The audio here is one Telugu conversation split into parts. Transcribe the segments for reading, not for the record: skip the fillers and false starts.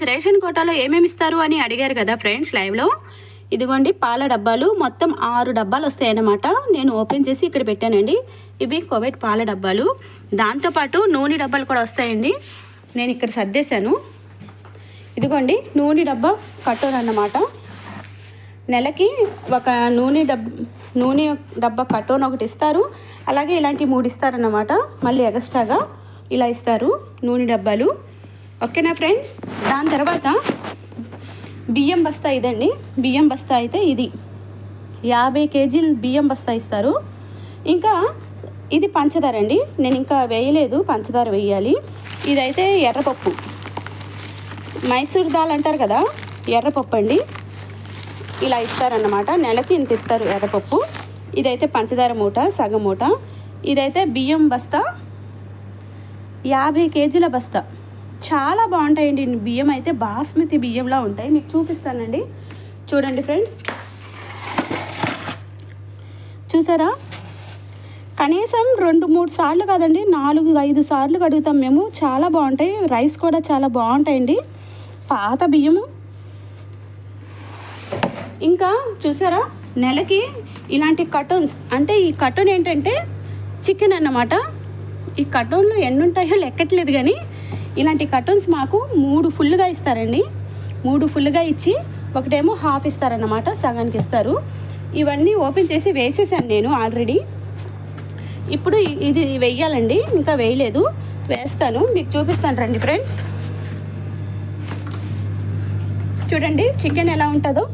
ఫ్రెండ్స్, రేషన్ కోటాలో ఏమేమి ఇస్తారు అని అడిగారు కదా ఫ్రెండ్స్ లైవ్లో. ఇదిగోండి పాల డబ్బాలు, మొత్తం 6 డబ్బాలు వస్తాయన్నమాట. నేను ఓపెన్ చేసి ఇక్కడ పెట్టానండి. ఇవి కోవిడ్ పాల డబ్బాలు. దాంతోపాటు నూనె డబ్బాలు కూడా వస్తాయండి. నేను ఇక్కడ సర్దేశాను. ఇదిగోండి నూనె డబ్బా కట్టోరు అన్నమాట. నెలకి ఒక నూనె డబ్బా కట్టోన్ ఒకటి ఇస్తారు. అలాగే ఇలాంటి 3 ఇస్తారన్నమాట. మళ్ళీ ఎక్స్ట్రాగా ఇలా ఇస్తారు నూనె డబ్బాలు. ఓకేనా ఫ్రెండ్స్. దాని తర్వాత బియ్యం బస్తా ఇదండి. బియ్యం బస్తా అయితే ఇది 50 కేజీలు బియ్యం బస్తా ఇస్తారు. ఇంకా ఇది పంచదార అండి. నేను ఇంకా వేయలేదు, పంచదార వేయాలి. ఇదైతే ఎర్రపప్పు, మైసూర్ దాల్ అంటారు కదా, ఎర్రపప్పు అండి. ఇలా ఇస్తారన్నమాట. నెలకి ఇంత ఇస్తారు ఎర్రపప్పు. ఇదైతే పంచదార మూట, సగం మూట. ఇదైతే బియ్యం బస్తా 50 కేజీల బస్తా. చాలా బాగుంటాయండి. బియ్యం అయితే బాస్మతి బియ్యంలా ఉంటాయి. మీకు చూపిస్తానండి, చూడండి ఫ్రెండ్స్. చూసారా, కనీసం 2-3 సార్లు కాదండి, 4-5 సార్లు కడుగుతాం మేము. చాలా బాగుంటాయి. రైస్ కూడా చాలా బాగుంటాయండి, పాత బియ్యము. ఇంకా చూసారా, నెలకి ఇలాంటి కర్టూన్స్, అంటే ఈ కర్టూన్ ఏంటంటే చికెన్ అన్నమాట. ఈ కర్టూన్లో ఎన్ని ఉంటాయో లెక్కట్లేదు, కానీ ఇలాంటి కర్టూన్స్ మాకు 3 ఫుల్గా ఇస్తారండి. 3 ఫుల్గా ఇచ్చి ఒకటేమో హాఫ్ ఇస్తారన్నమాట, సగానికి ఇస్తారు. ఇవన్నీ ఓపెన్ చేసి వేసేసాను నేను ఆల్రెడీ. ఇప్పుడు ఇది వేయాలండి, ఇంకా వేయలేదు, వేస్తాను, మీకు చూపిస్తాను రండి ఫ్రెండ్స్. చూడండి చికెన్ ఎలా ఉంటుందో.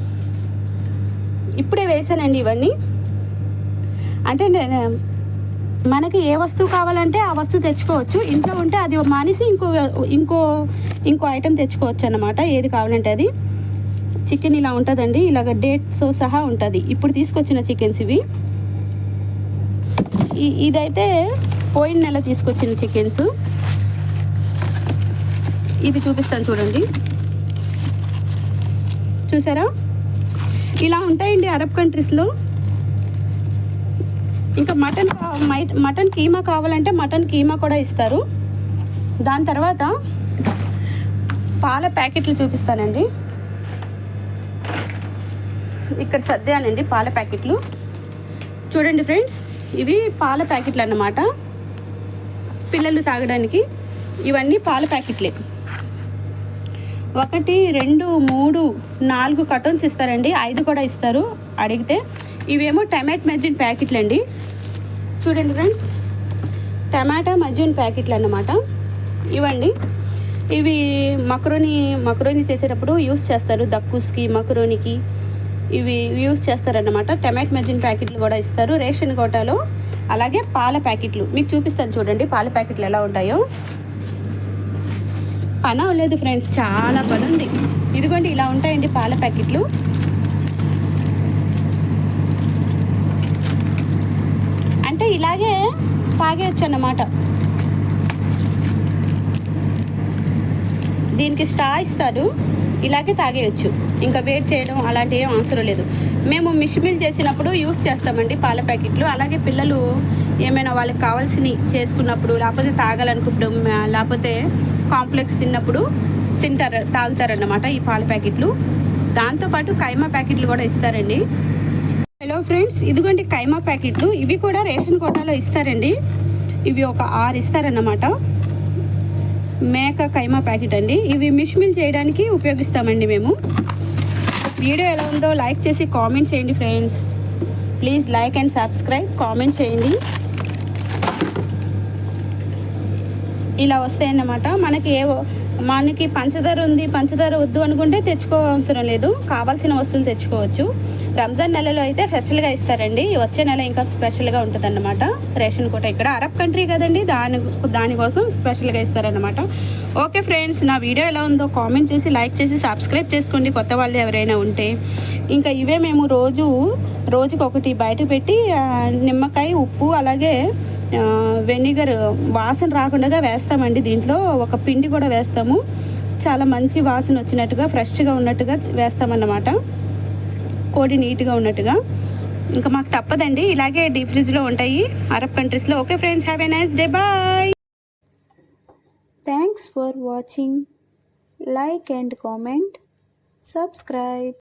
ఇప్పుడే వేసానండి ఇవన్నీ. అంటే మనకి ఏ వస్తువు కావాలంటే ఆ వస్తువు తెచ్చుకోవచ్చు. ఇంట్లో ఉంటే అది మానేసి ఇంకో ఐటెం తెచ్చుకోవచ్చు అన్నమాట, ఏది కావాలంటే అది. చికెన్ ఇలా ఉంటుందండి, ఇలాగ డేట్తో సహా ఉంటుంది. ఇప్పుడు తీసుకొచ్చిన చికెన్స్ ఇవి. ఇదైతే పోయిన నెల తీసుకొచ్చిన చికెన్స్. ఇది చూపిస్తాను చూడండి. చూసారా, ఇలా ఉంటాయండి అరబ్ కంట్రీస్లో. ఇంకా మటన్ కీమా కావాలంటే మటన్ కీమా కూడా ఇస్తారు. దాని తర్వాత పాల ప్యాకెట్లు చూపిస్తానండి. ఇక్కడ సర్దానండి పాల ప్యాకెట్లు. చూడండి ఫ్రెండ్స్, ఇవి పాల ప్యాకెట్లు అన్నమాట, పిల్లలు తాగడానికి. ఇవన్నీ పాల ప్యాకెట్లే. 1, 2, 3, 4 కర్టూన్స్ ఇస్తారండి. 5 కూడా ఇస్తారు అడిగితే. ఇవేమో టమాటో మజ్జిన్ ప్యాకెట్లు అండి. చూడండి ఫ్రెండ్స్, టమాటా మజ్జిన్ ప్యాకెట్లు అన్నమాట ఇవ్వండి. ఇవి మక్రోనీ చేసేటప్పుడు యూస్ చేస్తారు. దక్కుస్కి, మక్రోనీకి ఇవి యూస్ చేస్తారన్నమాట. టమాటో మజ్జిన్ ప్యాకెట్లు కూడా ఇస్తారు రేషన్ కోటాలో. అలాగే పాల ప్యాకెట్లు మీకు చూపిస్తాను చూడండి, పాల ప్యాకెట్లు ఎలా ఉంటాయో. పని అవ్వలేదు ఫ్రెండ్స్, చాలా పని ఉంది. ఇదిగోండి ఇలా ఉంటాయండి పాల ప్యాకెట్లు. అంటే ఇలాగే తాగేయచ్చు అన్నమాట. దీనికి స్ట్రా ఇస్తారు, ఇలాగే తాగేయచ్చు. ఇంకా వేడి చేయడం అలాంటి ఏం అవసరం లేదు. మేము మిల్ చేసినప్పుడు యూస్ చేస్తామండి పాల ప్యాకెట్లు. అలాగే పిల్లలు ఏమైనా వాళ్ళకి కావాల్సినవి చేసుకున్నప్పుడు, లేకపోతే తాగాలనుకున్నప్పుడు, లేకపోతే కాంప్లెక్స్ తిన్నప్పుడు తాగుతారన్నమాట ఈ పాల ప్యాకెట్లు. దాంతోపాటు కైమా ప్యాకెట్లు కూడా ఇస్తారండి. హలో ఫ్రెండ్స్, ఇదిగోండి కైమా ప్యాకెట్లు. ఇవి కూడా రేషన్ కోటాలో ఇస్తారండి. ఇవి ఒక 6 ఇస్తారన్నమాట. మేక కైమా ప్యాకెట్ అండి. ఇవి మిల్ చేయడానికి ఉపయోగిస్తామండి మేము. వీడియో ఎలా ఉందో లైక్ చేసి కామెంట్ చేయండి friends. Please like and subscribe, comment చేయండి. ఇలా వస్తాయన్నమాట. మనకి పంచదార ఉంది, పంచదార వద్దు అనుకుంటే తెచ్చుకోవసరం లేదు, కావాల్సిన వస్తువులు తెచ్చుకోవచ్చు. రంజాన్ నెలలో అయితే స్పెషల్గా ఇస్తారండి. వచ్చే నెల ఇంకా స్పెషల్గా ఉంటుంది అన్నమాట రేషన్ కోట. ఇక్కడ అరబ్ కంట్రీ కదండి, దానికోసం స్పెషల్గా ఇస్తారన్నమాట. ఓకే ఫ్రెండ్స్, నా వీడియో ఎలా ఉందో కామెంట్ చేసి లైక్ చేసి సబ్స్క్రైబ్ చేసుకోండి, కొత్త వాళ్ళు ఎవరైనా ఉంటే. ఇంకా ఇవే మేము రోజుకి ఒకటి బయట పెట్టి నిమ్మకాయ, ఉప్పు, అలాగే వెనిగర్ వాసన రాకుండా వేస్తామండి. దీంట్లో ఒక పిండి కూడా వేస్తాము, చాలా మంచి వాసన వచ్చినట్టుగా, ఫ్రెష్గా ఉన్నట్టుగా వేస్తామన్నమాట, కోడి నీట్గా ఉన్నట్టుగా. ఇంకా మాకు తప్పదండి, ఇలాగే డీప్ ఫ్రిడ్జ్లో ఉంటాయి అరబ్ కంట్రీస్లో. Okay friends, have a nice day, bye. Thanks for watching. like and comment, subscribe.